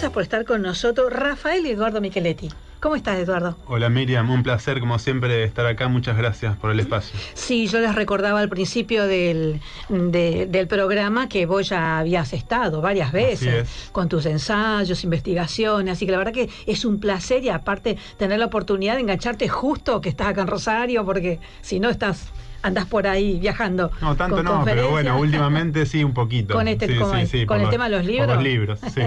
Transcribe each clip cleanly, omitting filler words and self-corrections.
Gracias por estar con nosotros, Rafael y Eduardo Micheletti. ¿Cómo estás, Eduardo? Hola Miriam, un placer como siempre estar acá, muchas gracias por el espacio. Sí, yo les recordaba al principio del programa que vos ya habías estado varias veces con tus ensayos, investigaciones, así que la verdad que es un placer y aparte tener la oportunidad de engancharte justo que estás acá en Rosario, porque si no andás por ahí viajando. No, tanto no, pero bueno, últimamente sí un poquito. Con el tema de los libros. Por los libros, sí.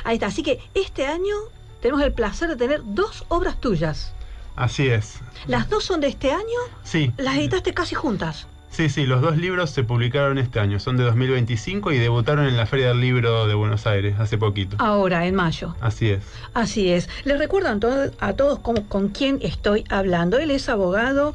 Ahí está, así que este año tenemos el placer de tener 2 obras tuyas. Así es. ¿Las 2 son de este año? Sí. ¿Las editaste casi juntas? Sí, los 2 libros se publicaron este año, son de 2025 y debutaron en la Feria del Libro de Buenos Aires hace poquito. Ahora, en mayo. Así es. Así es. Les recuerdo a todos con quién estoy hablando. Él es abogado,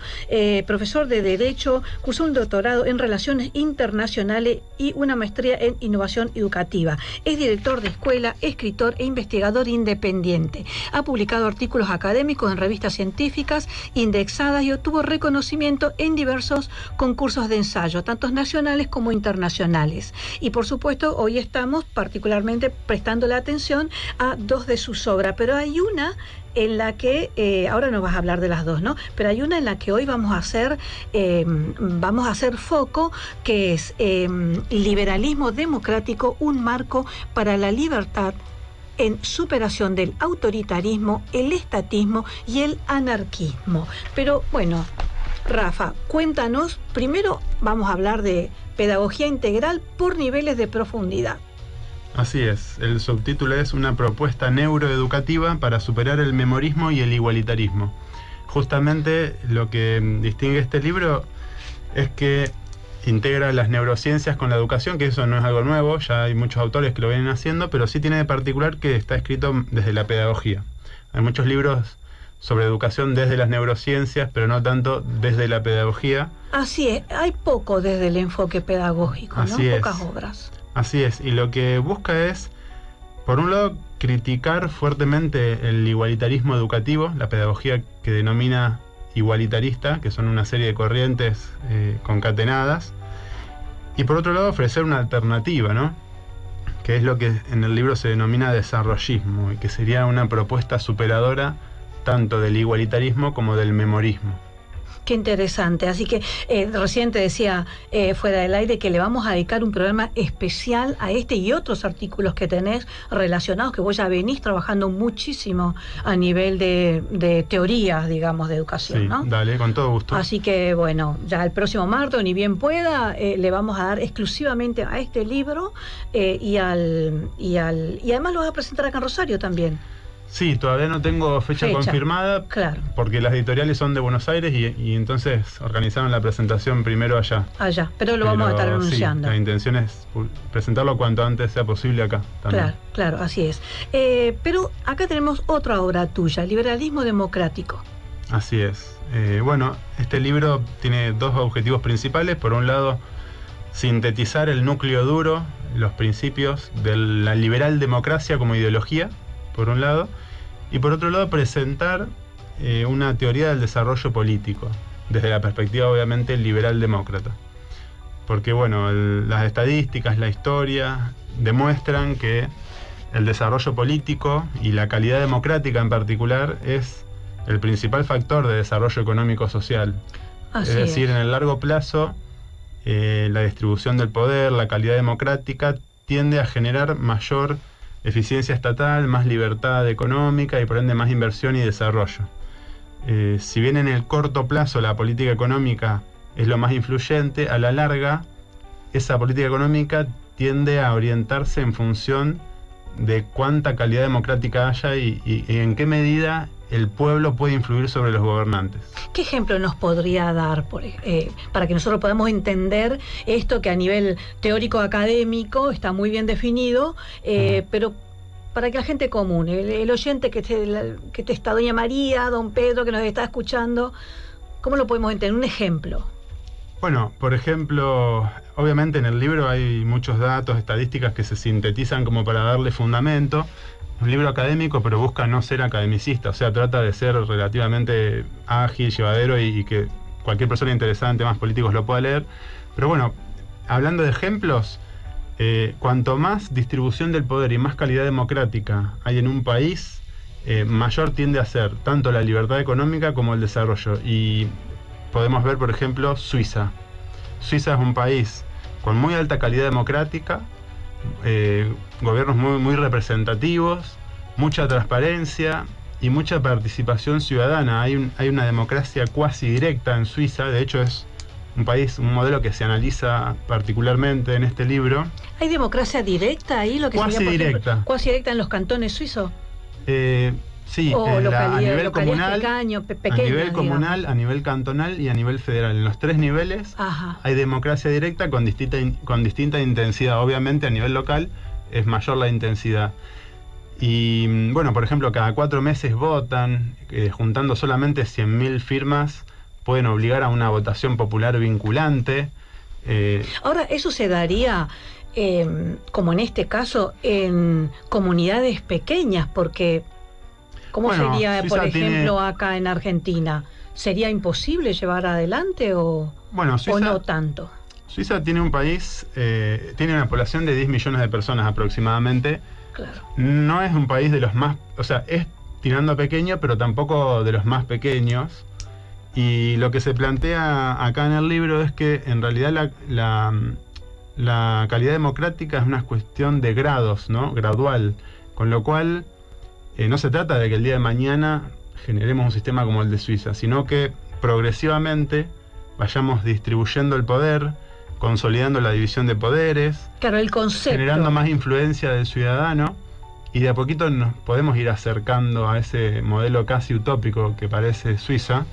profesor de Derecho, cursó un doctorado en Relaciones Internacionales y una maestría en Innovación Educativa. Es director de escuela, escritor e investigador independiente. Ha publicado artículos académicos en revistas científicas indexadas y obtuvo reconocimiento en diversos concursos de ensayo, tanto nacionales como internacionales. Y por supuesto, hoy estamos particularmente prestando la atención a 2 de sus obras, pero hay una en la que, ahora nos vas a hablar de las 2, ¿no? Pero hay una en la que hoy vamos a hacer foco, que es Liberalismo Democrático, un marco para la libertad en superación del autoritarismo, el estatismo y el anarquismo. Pero bueno, Rafa, cuéntanos, primero vamos a hablar de pedagogía integral por niveles de profundidad. Así es, el subtítulo es una propuesta neuroeducativa para superar el memorismo y el igualitarismo. Justamente lo que distingue este libro es que integra las neurociencias con la educación, que eso no es algo nuevo, ya hay muchos autores que lo vienen haciendo, pero sí tiene de particular que está escrito desde la pedagogía. Hay muchos libros sobre educación desde las neurociencias, pero no tanto desde la pedagogía. Así es, hay poco desde el enfoque pedagógico, ¿no? Pocas obras. Así es, y lo que busca es, por un lado, criticar fuertemente el igualitarismo educativo, la pedagogía que denomina igualitarista, que son una serie de corrientes concatenadas, y por otro lado ofrecer una alternativa, ¿no? Que es lo que en el libro se denomina desarrollismo, y que sería una propuesta superadora tanto del igualitarismo como del memorismo. Qué interesante. Así que recién te decía fuera del aire que le vamos a dedicar un programa especial a este y otros artículos que tenés relacionados, que vos ya venís trabajando muchísimo a nivel de teorías, digamos, de educación, sí, ¿no? Dale, con todo gusto. Así que, bueno, ya el próximo martes, ni bien pueda, le vamos a dar exclusivamente a este libro y además lo vas a presentar acá en Rosario también. Sí, todavía no tengo fecha confirmada, claro, porque las editoriales son de Buenos Aires y entonces organizaron la presentación primero allá. Pero vamos a estar anunciando. Sí, la intención es presentarlo cuanto antes sea posible acá también. Claro, así es. Pero acá tenemos otra obra tuya, Liberalismo Democrático. Así es. Bueno, este libro tiene 2 objetivos principales. Por un lado, sintetizar el núcleo duro, los principios de la liberal democracia como ideología, por un lado, y por otro lado presentar una teoría del desarrollo político, desde la perspectiva obviamente liberal-demócrata. Porque bueno, las estadísticas, la historia, demuestran que el desarrollo político y la calidad democrática en particular es el principal factor de desarrollo económico-social. Es decir, en el largo plazo, la distribución del poder, la calidad democrática tiende a generar mayor eficiencia estatal, más libertad económica y por ende más inversión y desarrollo. Si bien en el corto plazo la política económica es lo más influyente, a la larga esa política económica tiende a orientarse en función de cuánta calidad democrática haya y en qué medida el pueblo puede influir sobre los gobernantes. ¿Qué ejemplo nos podría dar para que nosotros podamos entender esto que a nivel teórico académico está muy bien definido, pero para que la gente común, el oyente que te está doña María, don Pedro, que nos está escuchando, ¿cómo lo podemos entender? Un ejemplo. Bueno, por ejemplo, obviamente en el libro hay muchos datos, estadísticas que se sintetizan como para darle fundamento. Un libro académico, pero busca no ser academicista, o sea, trata de ser relativamente ágil, llevadero y que cualquier persona interesada en temas políticos lo pueda leer. Pero bueno, hablando de ejemplos, Cuanto más distribución del poder y más calidad democrática hay en un país, mayor tiende a ser tanto la libertad económica como el desarrollo. Y podemos ver, por ejemplo, Suiza. Suiza es un país con muy alta calidad democrática, gobiernos muy representativos, mucha transparencia y mucha participación ciudadana. Hay una democracia cuasi directa en Suiza. De hecho, es un modelo que se analiza particularmente en este libro. ¿Hay democracia directa ahí? Lo que cuasi sería, directa. ¿Cuasi directa en los cantones suizos? Sí, a nivel comunal, a nivel comunal, digamos, a nivel cantonal y a nivel federal. En los 3 niveles hay democracia directa con distinta intensidad. Obviamente a nivel local es mayor la intensidad. Y bueno, por ejemplo, cada 4 meses votan, juntando solamente 100.000 firmas, pueden obligar a una votación popular vinculante. Ahora, ¿eso se daría, como en este caso, en comunidades pequeñas? Porque, ¿cómo sería, Suiza, por ejemplo, acá en Argentina? ¿Sería imposible llevar adelante o no tanto? Suiza tiene un país, tiene una población de 10 millones de personas aproximadamente. Claro. No es un país de los más, o sea, es tirando a pequeño, pero tampoco de los más pequeños. Y lo que se plantea acá en el libro es que en realidad la calidad democrática es una cuestión de grados, ¿no? Gradual. Con lo cual no se trata de que el día de mañana generemos un sistema como el de Suiza, sino que progresivamente vayamos distribuyendo el poder, consolidando la división de poderes, claro, el concepto, generando más influencia del ciudadano, y de a poquito nos podemos ir acercando a ese modelo casi utópico que parece Suiza.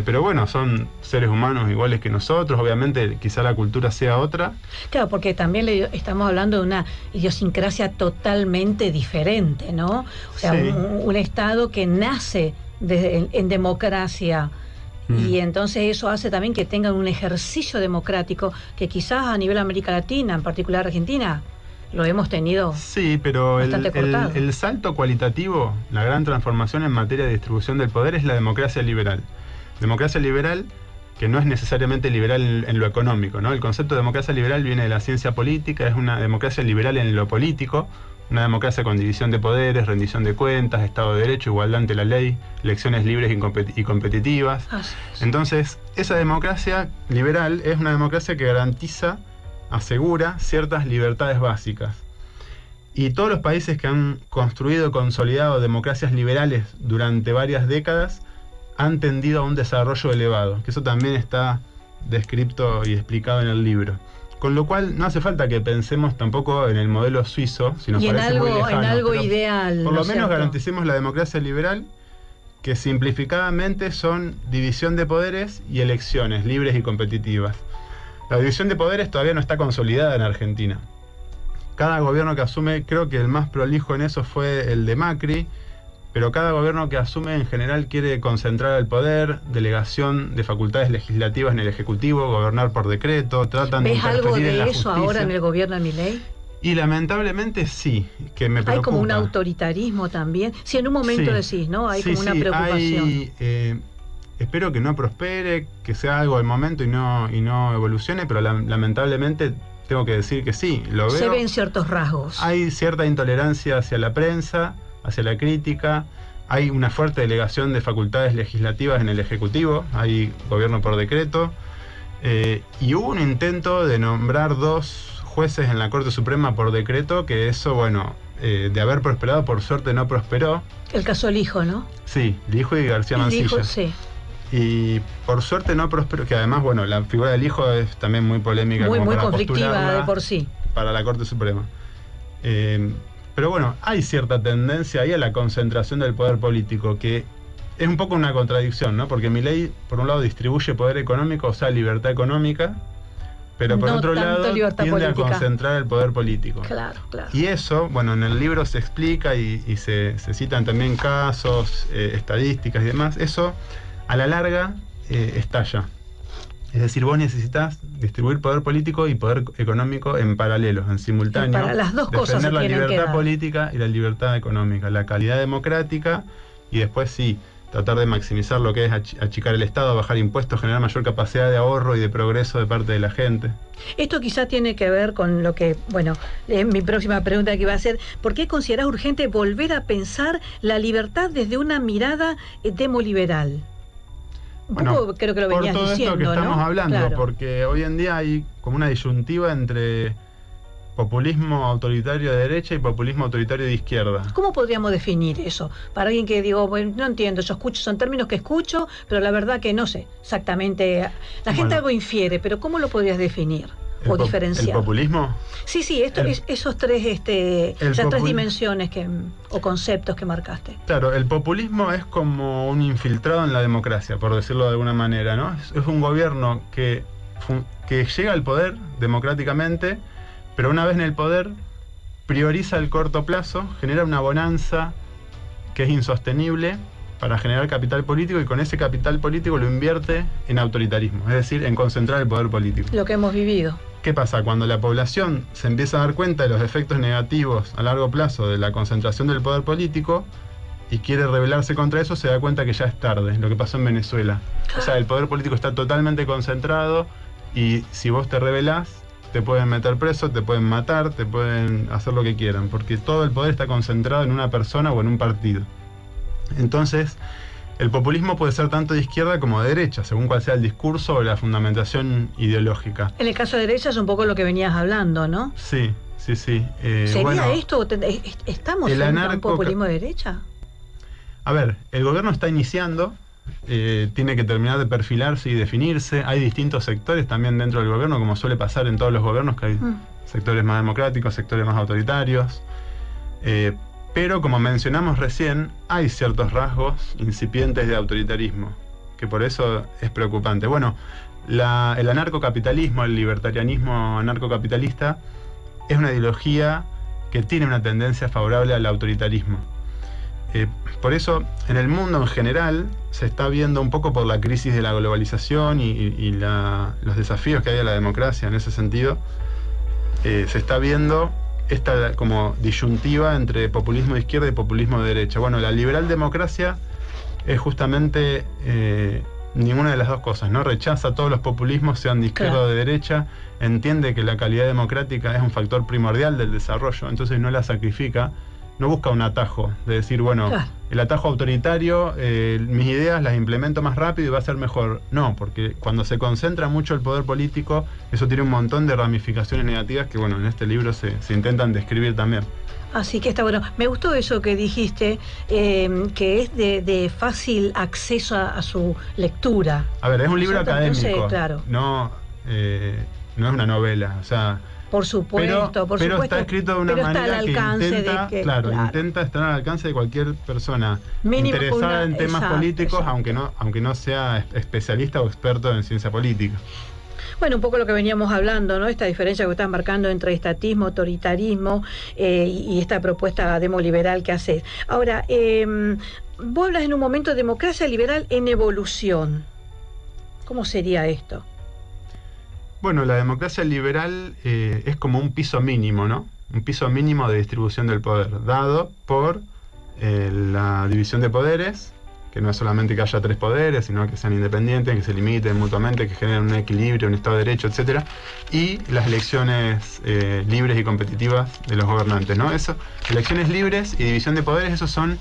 Pero bueno, son seres humanos iguales que nosotros. Obviamente quizá la cultura sea otra. Claro, porque también estamos hablando de una idiosincrasia totalmente diferente, ¿no? O sea, sí, un Estado que nace en democracia. Y entonces eso hace también que tengan un ejercicio democrático que quizás a nivel América Latina, en particular Argentina, lo hemos tenido. Sí, pero el salto cualitativo, la gran transformación en materia de distribución del poder es la democracia liberal. Democracia liberal que no es necesariamente liberal en lo económico, ¿no? El concepto de democracia liberal viene de la ciencia política, es una democracia liberal en lo político, una democracia con división de poderes, rendición de cuentas, Estado de Derecho, igualdad ante la ley, elecciones libres y competitivas. Entonces, esa democracia liberal es una democracia que garantiza, asegura ciertas libertades básicas. Y todos los países que han construido y consolidado democracias liberales durante varias décadas han tendido a un desarrollo elevado, que eso también está descrito y explicado en el libro. Con lo cual no hace falta que pensemos tampoco en el modelo suizo, si nos parece muy lejano, en algo ideal. Por lo menos garanticemos la democracia liberal, que simplificadamente son división de poderes y elecciones libres y competitivas. La división de poderes todavía no está consolidada en Argentina. Cada gobierno que asume, creo que el más prolijo en eso fue el de Macri, pero cada gobierno que asume en general quiere concentrar el poder, delegación de facultades legislativas en el Ejecutivo, gobernar por decreto, tratan de interferir en la justicia. ¿Ves algo de eso ahora en el gobierno de Milei? Y lamentablemente sí, que me preocupa. Hay como un autoritarismo también. Si en un momento decís, ¿no? Hay como una preocupación. Espero que no prospere, que sea algo del momento y no evolucione, pero lamentablemente tengo que decir que sí, lo veo. Se ven ciertos rasgos. Hay cierta intolerancia hacia la prensa, hacia la crítica, hay una fuerte delegación de facultades legislativas en el Ejecutivo, hay gobierno por decreto, y hubo un intento de nombrar 2 jueces en la Corte Suprema por decreto, que eso, bueno, de haber prosperado, por suerte no prosperó. El caso Lijo, ¿no? Sí, Lijo y García Mansilla. Lijo, sí. Y por suerte no prosperó, que además, bueno, la figura del hijo es también muy polémica. Muy conflictiva de por sí. Para la Corte Suprema. Pero bueno, hay cierta tendencia ahí a la concentración del poder político, que es un poco una contradicción, ¿no? Porque Milei, por un lado, distribuye poder económico, o sea, libertad económica, pero por otro lado, tiende a concentrar el poder político. Claro, claro. Y eso, bueno, en el libro se explica y se citan también casos, estadísticas y demás. Eso, a la larga, estalla. Es decir, vos necesitas distribuir poder político y poder económico en paralelo, en simultáneo. Para las dos cosas defender la libertad política y la libertad económica, la calidad democrática y después sí, tratar de maximizar lo que es achicar el Estado, bajar impuestos, generar mayor capacidad de ahorro y de progreso de parte de la gente. Esto quizá tiene que ver con lo que, bueno, mi próxima pregunta que iba a ser, ¿por qué considerás urgente volver a pensar la libertad desde una mirada demoliberal? Un poco creo que lo venías diciendo, ¿no? Por todo esto que estamos hablando, claro. Porque hoy en día hay como una disyuntiva entre populismo autoritario de derecha y populismo autoritario de izquierda. ¿Cómo podríamos definir eso? Para alguien que digo, bueno, no entiendo, yo escucho, son términos que escucho, pero la verdad que no sé exactamente. La gente algo infiere, pero ¿cómo lo podrías definir o diferenciar? ¿El populismo? Sí, esos tres, tres dimensiones o conceptos que marcaste. Claro, el populismo es como un infiltrado en la democracia, por decirlo de alguna manera, ¿no? Es un gobierno que llega al poder democráticamente, pero una vez en el poder prioriza el corto plazo, genera una bonanza que es insostenible para generar capital político, y con ese capital político lo invierte en autoritarismo, es decir, en concentrar el poder político. Lo que hemos vivido. ¿Qué pasa? Cuando la población se empieza a dar cuenta de los efectos negativos a largo plazo de la concentración del poder político y quiere rebelarse contra eso, se da cuenta que ya es tarde, lo que pasó en Venezuela. O sea, el poder político está totalmente concentrado y si vos te rebelás, te pueden meter preso, te pueden matar, te pueden hacer lo que quieran, porque todo el poder está concentrado en una persona o en un partido. Entonces, el populismo puede ser tanto de izquierda como de derecha, según cuál sea el discurso o la fundamentación ideológica. En el caso de derecha es un poco lo que venías hablando, ¿no? Sí. ¿Sería esto? ¿Estamos en un populismo de derecha? A ver, el gobierno está iniciando, tiene que terminar de perfilarse y definirse. Hay distintos sectores también dentro del gobierno, como suele pasar en todos los gobiernos, que hay sectores más democráticos, sectores más autoritarios. Pero como mencionamos recién, hay ciertos rasgos incipientes de autoritarismo, que por eso es preocupante. Bueno, el anarcocapitalismo, el libertarianismo anarcocapitalista, es una ideología que tiene una tendencia favorable al autoritarismo. Por eso, en el mundo en general, se está viendo un poco por la crisis de la globalización y los desafíos que hay a la democracia en ese sentido, se está viendo esta como disyuntiva entre populismo de izquierda y populismo de derecha. Bueno, la liberal democracia es justamente ninguna de las dos cosas, ¿no? Rechaza todos los populismos, sean de izquierda o de derecha, entiende que la calidad democrática es un factor primordial del desarrollo, entonces no la sacrifica, no busca un atajo, de decir, bueno, el atajo autoritario, mis ideas las implemento más rápido y va a ser mejor. No, porque cuando se concentra mucho el poder político, eso tiene un montón de ramificaciones negativas que, bueno, en este libro se intentan describir también. Así que está bueno. Me gustó eso que dijiste, que es de fácil acceso a su lectura. A ver, es un libro académico, claro. No es una novela, o sea... Por supuesto, pero está escrito de una manera que intenta, claro, intenta estar al alcance de cualquier persona mínimo interesada en temas políticos, aunque no sea especialista o experto en ciencia política. Bueno, un poco lo que veníamos hablando, ¿no? Esta diferencia que estás marcando entre estatismo, autoritarismo y esta propuesta demoliberal que haces. Ahora, vos hablas en un momento de democracia liberal en evolución. ¿Cómo sería esto? Bueno, la democracia liberal es como un piso mínimo, ¿no? Un piso mínimo de distribución del poder, dado por la división de poderes, que no es solamente que haya 3 poderes, sino que sean independientes, que se limiten mutuamente, que generen un equilibrio, un Estado de Derecho, etc. Y las elecciones libres y competitivas de los gobernantes, ¿no? Elecciones libres y división de poderes, esos son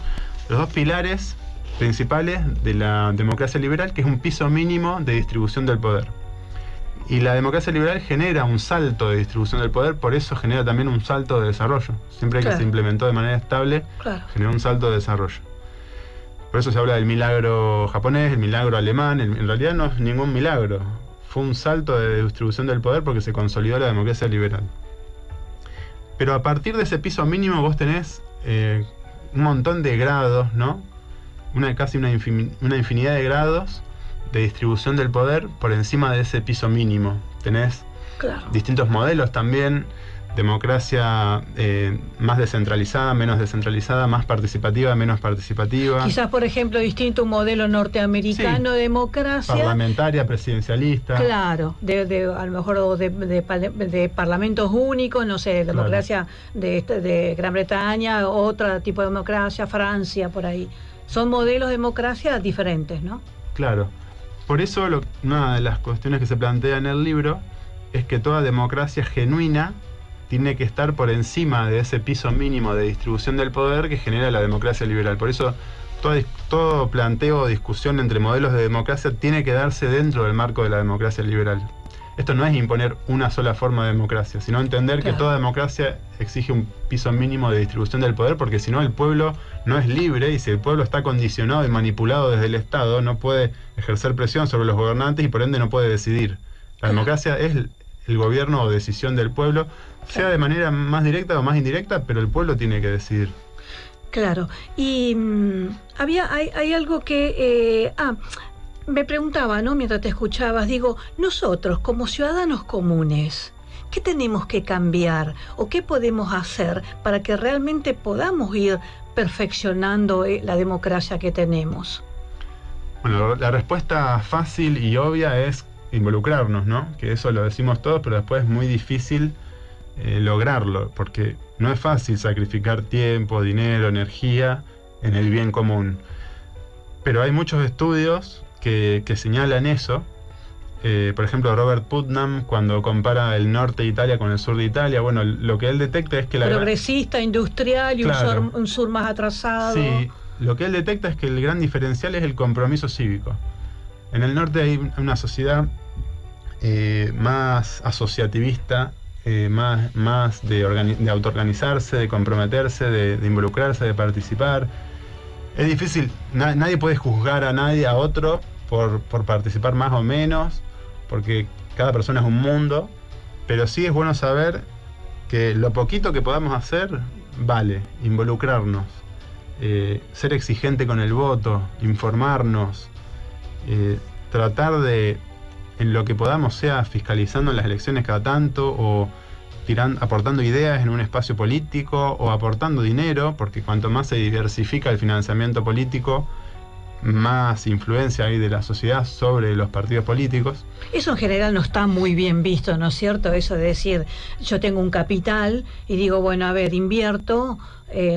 los dos pilares principales de la democracia liberal, que es un piso mínimo de distribución del poder. Y la democracia liberal genera un salto de distribución del poder, por eso genera también un salto de desarrollo. Siempre que se implementó de manera estable, generó un salto de desarrollo. Por eso se habla del milagro japonés, el milagro alemán. En realidad no es ningún milagro. Fue un salto de distribución del poder porque se consolidó la democracia liberal. Pero a partir de ese piso mínimo vos tenés un montón de grados, ¿no? Casi una infinidad de grados de distribución del poder por encima de ese piso mínimo. Tenés distintos modelos también, democracia más descentralizada, menos descentralizada, más participativa, menos participativa. Quizás, por ejemplo, distinto un modelo norteamericano de democracia. Parlamentaria, presidencialista. Claro, a lo mejor de parlamentos únicos, no sé, democracia de Gran Bretaña, otro tipo de democracia, Francia, por ahí. Son modelos de democracia diferentes, ¿no? Claro. Por eso una de las cuestiones que se plantea en el libro es que toda democracia genuina tiene que estar por encima de ese piso mínimo de distribución del poder que genera la democracia liberal. Por eso todo planteo o discusión entre modelos de democracia tiene que darse dentro del marco de la democracia liberal. Esto no es imponer una sola forma de democracia, sino entender que toda democracia exige un piso mínimo de distribución del poder, porque si no el pueblo no es libre, y si el pueblo está condicionado y manipulado desde el Estado, no puede ejercer presión sobre los gobernantes y por ende no puede decidir. La democracia es el gobierno o decisión del pueblo, sea de manera más directa o más indirecta, pero el pueblo tiene que decidir. Claro. Y hay algo que... me preguntaba, ¿no? Mientras te escuchabas, digo, nosotros como ciudadanos comunes, ¿qué tenemos que cambiar o qué podemos hacer para que realmente podamos ir perfeccionando la democracia que tenemos? Bueno, la respuesta fácil y obvia es involucrarnos, ¿no? Que eso lo decimos todos, pero después es muy difícil lograrlo, porque no es fácil sacrificar tiempo, dinero, energía en el bien común. Pero hay muchos estudios que señalan eso. Por ejemplo, Robert Putnam, cuando compara el norte de Italia con el sur de Italia, bueno, lo que él detecta es que progresista, industrial y un sur más atrasado. Sí, lo que él detecta es que el gran diferencial es el compromiso cívico. En el norte hay una sociedad más asociativista, más de autoorganizarse, de comprometerse, de involucrarse, de participar. Es difícil, nadie puede juzgar a nadie, a otro, por participar más o menos, porque cada persona es un mundo, pero sí es bueno saber que lo poquito que podamos hacer vale, involucrarnos, ser exigente con el voto, informarnos, tratar de, en lo que podamos, sea fiscalizando las elecciones cada tanto, o aportando ideas en un espacio político, o aportando dinero, porque cuanto más se diversifica el financiamiento político, más influencia hay de la sociedad sobre los partidos políticos. Eso en general no está muy bien visto, ¿no es cierto? Eso de decir, yo tengo un capital y digo, bueno, a ver, invierto,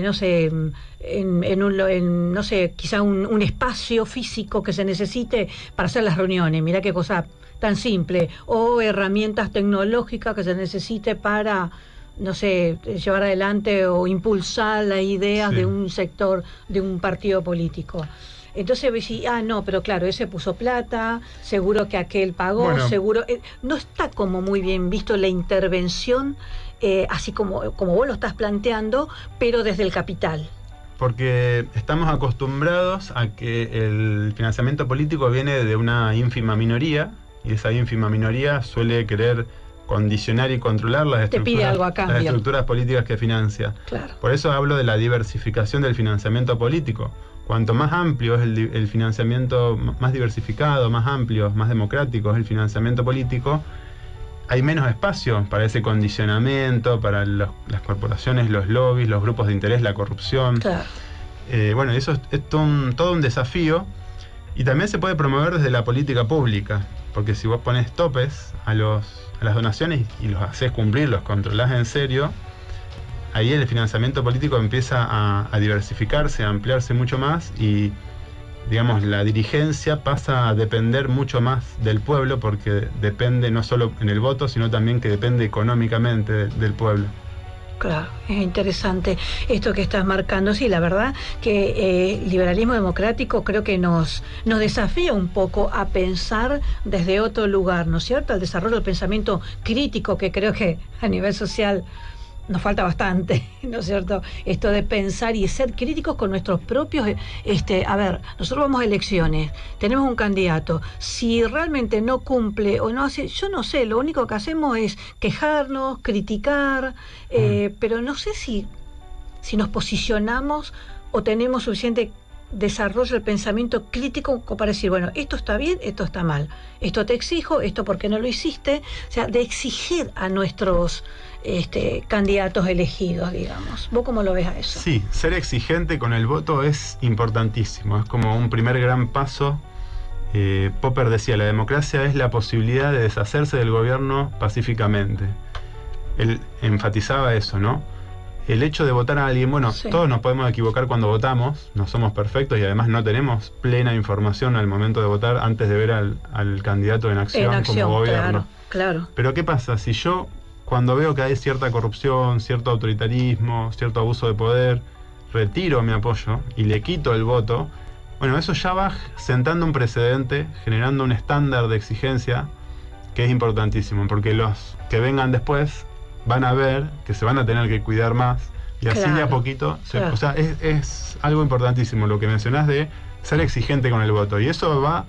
no sé, no sé, quizá un espacio físico que se necesite para hacer las reuniones, mirá qué cosa tan simple, o herramientas tecnológicas que se necesite para, no sé, llevar adelante o impulsar las ideas de un sector, de un partido político. Entonces decís, no, pero claro, ese puso plata, seguro que aquel pagó, bueno, seguro... no está como muy bien visto la intervención, así como vos lo estás planteando, pero desde el capital. Porque estamos acostumbrados a que el financiamiento político viene de una ínfima minoría, y esa ínfima minoría suele querer condicionar y controlar las estructuras políticas que financia. Claro. Por eso hablo de la diversificación del financiamiento político. Cuanto más amplio es el financiamiento, más diversificado, más amplio, más democrático es el financiamiento político, hay menos espacio para ese condicionamiento, para las corporaciones, los lobbies, los grupos de interés, la corrupción. Claro. Bueno, eso es todo un desafío, y también se puede promover desde la política pública, porque si vos pones topes a las donaciones y los haces cumplir, los controlás en serio, ahí el financiamiento político empieza a diversificarse, a ampliarse mucho más, y digamos la dirigencia pasa a depender mucho más del pueblo, porque depende no solo en el voto, sino también que depende económicamente del pueblo. Claro, es interesante esto que estás marcando. Sí, la verdad que el liberalismo democrático creo que nos desafía un poco a pensar desde otro lugar, ¿no es cierto? Al desarrollo del pensamiento crítico, que creo que a nivel social nos falta bastante, ¿no es cierto? Esto de pensar y ser críticos con nuestros propios... a ver, nosotros vamos a elecciones, tenemos un candidato, si realmente no cumple o no hace, yo no sé, lo único que hacemos es quejarnos, criticar, pero no sé si nos posicionamos o tenemos suficiente desarrollo del pensamiento crítico como para decir, bueno, esto está bien, esto está mal, esto te exijo, esto porque no lo hiciste, o sea, de exigir a nuestros candidatos elegidos, digamos. ¿Vos cómo lo ves a eso? Sí, ser exigente con el voto es importantísimo, es como un primer gran paso. Popper decía, la democracia es la posibilidad de deshacerse del gobierno pacíficamente. Él enfatizaba eso, ¿no? el hecho de votar a alguien, bueno, Sí. todos nos podemos equivocar cuando votamos, no somos perfectos y además no tenemos plena información al momento de votar antes de ver al candidato en acción como gobierno. Claro. Pero ¿qué pasa? Si yo, cuando veo que hay cierta corrupción, cierto autoritarismo, cierto abuso de poder, retiro mi apoyo y le quito el voto, bueno, eso ya va sentando un precedente, generando un estándar de exigencia que es importantísimo, porque los que vengan después van a ver que se van a tener que cuidar más y así de a poquito, claro. O sea, es algo importantísimo lo que mencionás de ser exigente con el voto, y eso va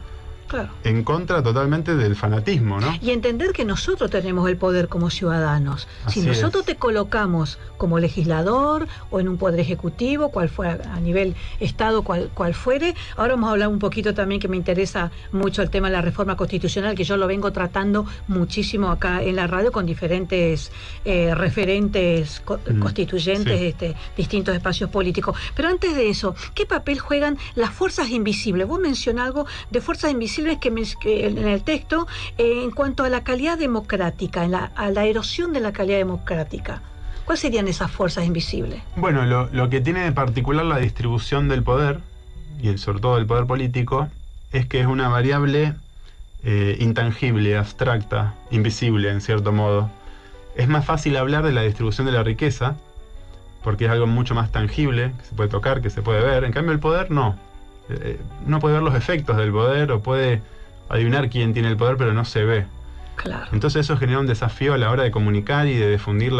Claro. en contra totalmente del fanatismo, ¿no? Y entender que nosotros tenemos el poder como ciudadanos. Si Así nosotros es. te colocamos como legislador o en un poder ejecutivo, cual fuera, a nivel Estado, cual fuere, ahora vamos a hablar un poquito también que me interesa mucho el tema de la reforma constitucional, que yo lo vengo tratando muchísimo acá en la radio con diferentes referentes constituyentes, sí. Distintos espacios políticos. Pero antes de eso, ¿qué papel juegan las fuerzas invisibles? Vos mencionás algo de fuerzas invisibles que en el texto, en cuanto a la calidad democrática, a la erosión de la calidad democrática. ¿Cuáles serían esas fuerzas invisibles? Bueno, lo que tiene de particular la distribución del poder, y sobre todo del poder político, es que es una variable intangible, abstracta, invisible en cierto modo. Es más fácil hablar de la distribución de la riqueza, porque es algo mucho más tangible, que se puede tocar, que se puede ver. En cambio el poder no. Uno puede ver los efectos del poder o puede adivinar quién tiene el poder, pero no se ve. Claro. Entonces eso genera un desafío a la hora de comunicar y de difundir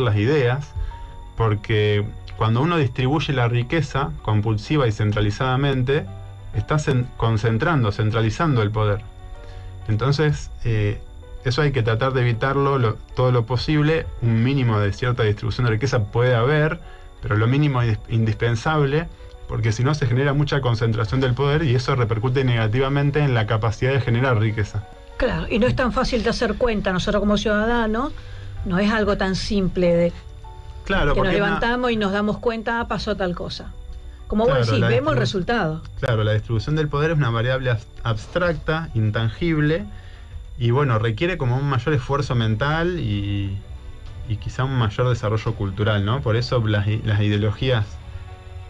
las ideas, porque cuando uno distribuye la riqueza compulsiva y centralizadamente, está centralizando el poder. Entonces eso hay que tratar de evitarlo todo lo posible. Un mínimo de cierta distribución de riqueza puede haber, pero lo mínimo indispensable, porque si no se genera mucha concentración del poder y eso repercute negativamente en la capacidad de generar riqueza. Claro, y no es tan fácil de hacer cuenta. Nosotros como ciudadanos no es algo tan simple de Claro, que nos porque levantamos y nos damos cuenta, pasó tal cosa. Como Claro, vos decís, la vemos el distribu- resultado. Claro, la distribución del poder es una variable abstracta, intangible, y bueno, requiere como un mayor esfuerzo mental y quizá un mayor desarrollo cultural, ¿no? Por eso las ideologías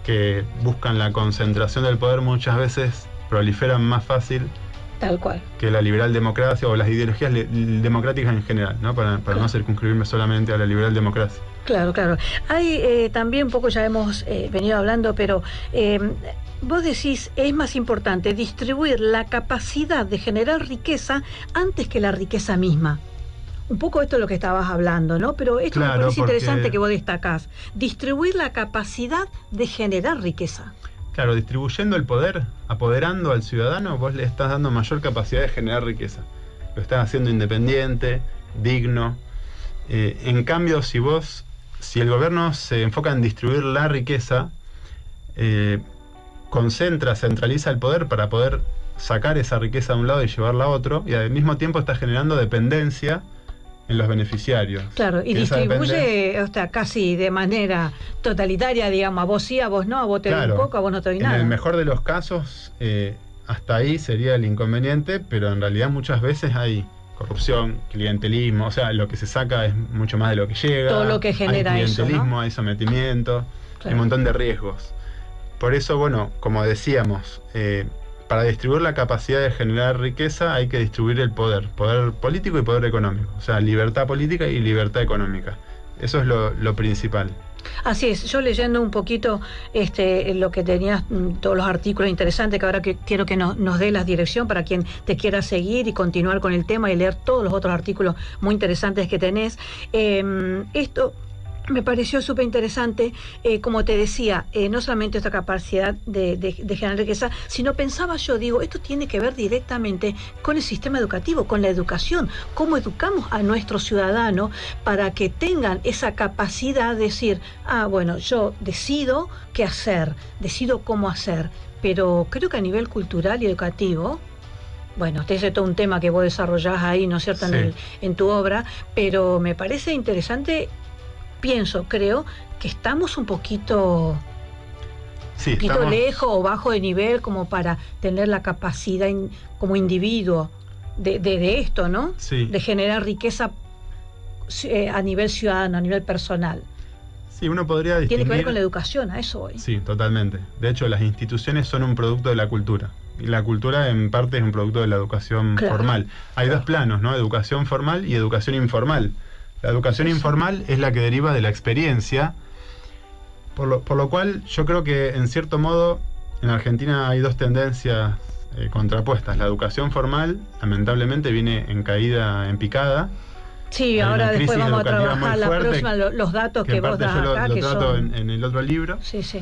que buscan la concentración del poder muchas veces proliferan más fácil Tal cual. que la liberal democracia o las ideologías democráticas en general, ¿no? Para Claro. no circunscribirme solamente a la liberal democracia. Claro, claro. Hay también un poco, ya hemos venido hablando, pero vos decís, es más importante distribuir la capacidad de generar riqueza antes que la riqueza misma. Un poco esto es lo que estabas hablando, ¿no? Pero esto me Claro, parece porque- interesante que vos destacás. Distribuir la capacidad de generar riqueza. Claro, distribuyendo el poder, apoderando al ciudadano, vos le estás dando mayor capacidad de generar riqueza. Lo estás haciendo independiente, digno. En cambio, si el gobierno se enfoca en distribuir la riqueza, centraliza el poder para poder sacar esa riqueza de un lado y llevarla a otro, y al mismo tiempo está generando dependencia en los beneficiarios. Claro, y Que esa distribuye casi de manera totalitaria, digamos, a vos sí, a vos no, a vos te doy Claro, un poco, a vos no te doy nada. En el mejor de los casos, hasta ahí sería el inconveniente, pero en realidad muchas veces hay corrupción, clientelismo, o sea, lo que se saca es mucho más de lo que llega. Todo lo que genera hay eso, clientelismo, ¿no? hay sometimiento, Claro. hay un montón de riesgos. Por eso, bueno, como decíamos, para distribuir la capacidad de generar riqueza hay que distribuir el poder político y poder económico, o sea, libertad política y libertad económica. Eso es lo principal. Así es, yo leyendo un poquito lo que tenías, todos los artículos interesantes, que ahora quiero que nos dé la dirección para quien te quiera seguir y continuar con el tema y leer todos los otros artículos muy interesantes que tenés. Esto me pareció súper interesante, como te decía, no solamente esta capacidad de generar riqueza, sino pensaba yo, digo, esto tiene que ver directamente con el sistema educativo, con la educación, cómo educamos a nuestros ciudadanos para que tengan esa capacidad de decir, bueno, yo decido qué hacer, decido cómo hacer, pero creo que a nivel cultural y educativo, bueno, este es todo un tema que vos desarrollás ahí, ¿no es cierto?, Sí. en tu obra, pero me parece interesante. Creo que estamos un poquito Sí, lejos o bajo de nivel como para tener la capacidad como individuo de esto, ¿no? Sí. De generar riqueza a nivel ciudadano, a nivel personal. Sí, uno podría distinguir... Tiene que ver con la educación, a eso voy. Sí, totalmente. De hecho, las instituciones son un producto de la cultura. Y la cultura, en parte, es un producto de la educación formal. Hay dos planos, ¿no? Educación formal y educación informal. La educación informal es la que deriva de la experiencia, por lo cual yo creo que, en cierto modo, en Argentina hay dos tendencias contrapuestas. La educación formal, lamentablemente, viene en caída, en picada. Sí, ahora después vamos a trabajar la próxima, los datos que vos das acá. Lo trato en el otro libro. Sí, sí.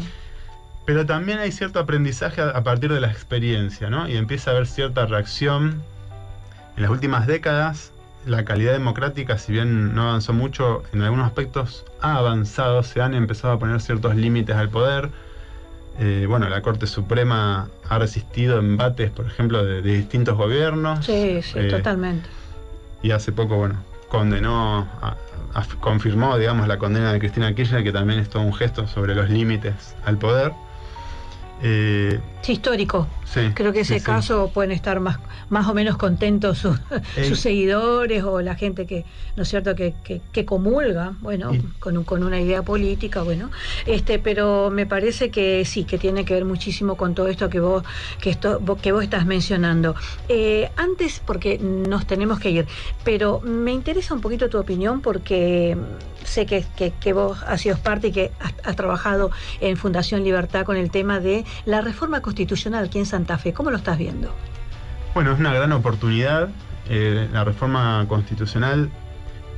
Pero también hay cierto aprendizaje a partir de la experiencia, ¿no? Y empieza a haber cierta reacción. En las últimas décadas, la calidad democrática, si bien no avanzó mucho, en algunos aspectos ha avanzado, se han empezado a poner ciertos límites al poder. Bueno, la Corte Suprema ha resistido embates, por ejemplo, de distintos gobiernos. Sí, sí, totalmente. Y hace poco, bueno, confirmó, digamos, la condena de Cristina Kirchner, que también es todo un gesto sobre los límites al poder. Sí, histórico. Sí, creo que ese caso pueden estar más o menos contentos sus seguidores o la gente que, ¿no es cierto?, que comulga, bueno, con una idea política, bueno, pero me parece que sí, que tiene que ver muchísimo con todo esto que vos estás mencionando. Antes, porque nos tenemos que ir, pero me interesa un poquito tu opinión, porque sé que vos has sido parte y que has trabajado en Fundación Libertad con el tema de la reforma constitucional aquí en Santa Fe. ¿Cómo lo estás viendo? Bueno, es una gran oportunidad. La reforma constitucional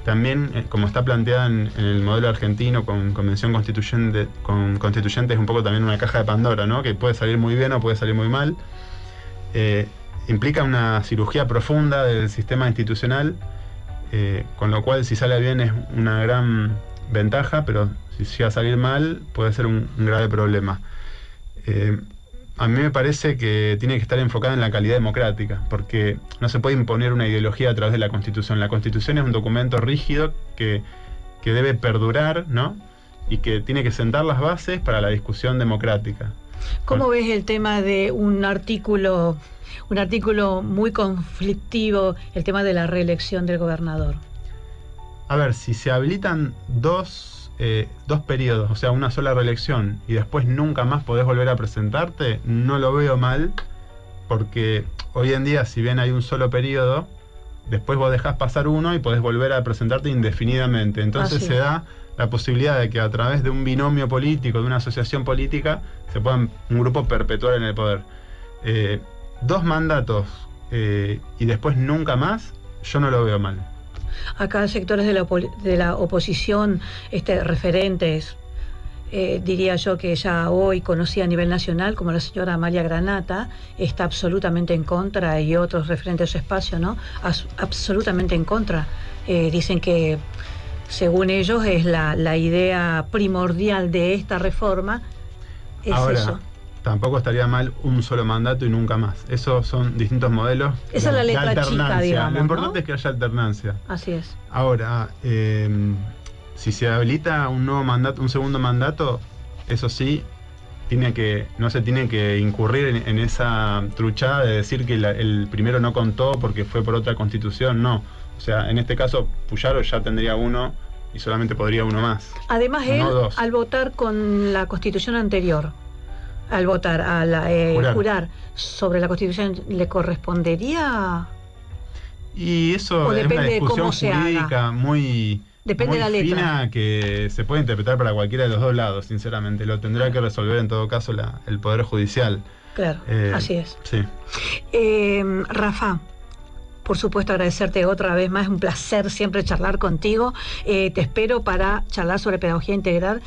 también, como está planteada en el modelo argentino con convención constituyente, es un poco también una caja de Pandora, ¿no? Que puede salir muy bien o puede salir muy mal. Implica una cirugía profunda del sistema institucional, con lo cual, si sale bien, es una gran ventaja, pero si llega a salir mal, puede ser un grave problema. A mí me parece que tiene que estar enfocada en la calidad democrática, porque no se puede imponer una ideología a través de la Constitución. La Constitución es un documento rígido que debe perdurar, ¿no? Y que tiene que sentar las bases para la discusión democrática. ¿Cómo ves el tema de un artículo muy conflictivo, el tema de la reelección del gobernador? A ver, si se habilitan dos periodos, o sea, una sola reelección, y después nunca más podés volver a presentarte, no lo veo mal, porque hoy en día, si bien hay un solo periodo, después vos dejás pasar uno y podés volver a presentarte indefinidamente. Entonces se da la posibilidad de que a través de un binomio político, de una asociación política, se puedan un grupo perpetuar en el poder. 2 mandatos y después nunca más, yo no lo veo mal. Acá sectores de la oposición, referentes, diría yo que ya hoy conocida a nivel nacional, como la señora Amalia Granata, está absolutamente en contra, y otros referentes de su espacio, ¿no? Absolutamente en contra. Dicen que, según ellos, es la idea primordial de esta reforma, es ahora, eso. Tampoco estaría mal un solo mandato y nunca más. Esos son distintos modelos. Esa es la letra chica, digamos, lo importante, ¿no?, es que haya alternancia. Así es. Ahora, si se habilita un nuevo mandato, un segundo mandato, eso sí, no se tiene que incurrir en esa truchada de decir que el primero no contó porque fue por otra constitución. No. O sea, en este caso, Puyaro ya tendría uno y solamente podría uno más. Además, no él, dos. al votar con la constitución anterior, jurar sobre la Constitución, ¿le correspondería? Y eso es una discusión jurídica muy Depende de la letra, fina, que se puede interpretar para cualquiera de los dos lados, sinceramente. Lo tendrá que resolver en todo caso el Poder Judicial. Claro, así es. Sí. Rafa, por supuesto, agradecerte otra vez más, es un placer siempre charlar contigo. Te espero para charlar sobre pedagogía integral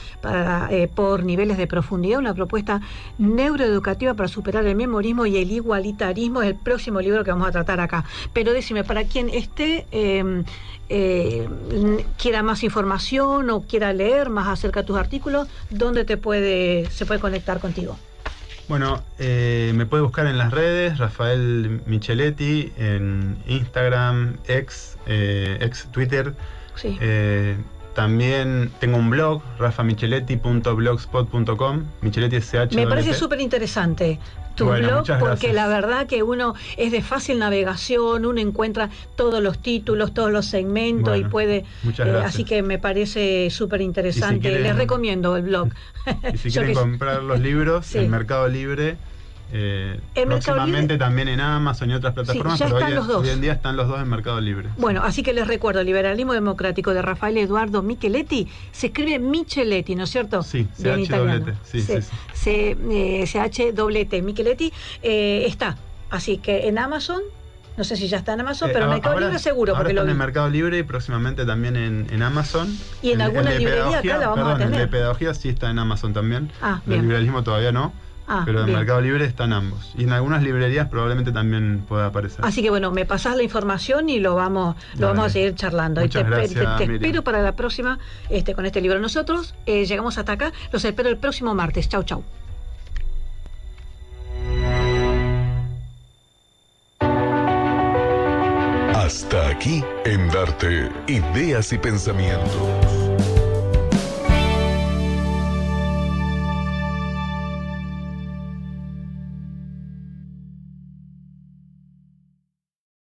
por niveles de profundidad, una propuesta neuroeducativa para superar el memorismo y el igualitarismo, es el próximo libro que vamos a tratar acá. Pero decime, para quien esté quiera más información o quiera leer más acerca de tus artículos, ¿dónde se puede conectar contigo? Bueno, me puede buscar en las redes, Rafael Micheletti, en Instagram, ex Twitter. Sí. También tengo un blog, rafamicheletti.blogspot.com. Micheletti es CH. Me parece súper interesante tu Bueno, blog, muchas porque gracias. la verdad que uno es de fácil navegación, uno encuentra todos los títulos, todos los segmentos y Bueno, puede, muchas gracias. así que me parece súper interesante. Y si quieren- Les recomiendo el blog. Y si Yo quieren que- comprar los libros, Sí. en Mercado Libre, próximamente también en Amazon y otras plataformas, ya pero están los dos. hoy en día están los dos en Mercado Libre. Bueno, así que les recuerdo, Liberalismo Democrático de Rafael Eduardo Micheletti, se escribe Micheletti, ¿no es cierto? Sí, Bien CH italiano. doblete, sí, sí, sí. CH Micheletti está, así que en Amazon, no sé si ya está en Amazon, pero en Mercado ahora- Libre seguro, ahora porque lo están vi. en Mercado Libre y próximamente también en Amazon. Y en alguna el de librería pedagogía, acá la vamos a perdón, tener. El de pedagogía sí está en Amazon también. Ah, El bien. liberalismo todavía no. Pero en bien. Mercado Libre están ambos. Y en algunas librerías probablemente también pueda aparecer. Así que bueno, me pasás la información y lo vamos a seguir charlando. Muchas y te gracias, Miriam. espero para la próxima con este libro. Nosotros llegamos hasta acá, los espero el próximo martes. Chau, chau. Hasta aquí en Darte Ideas y Pensamientos.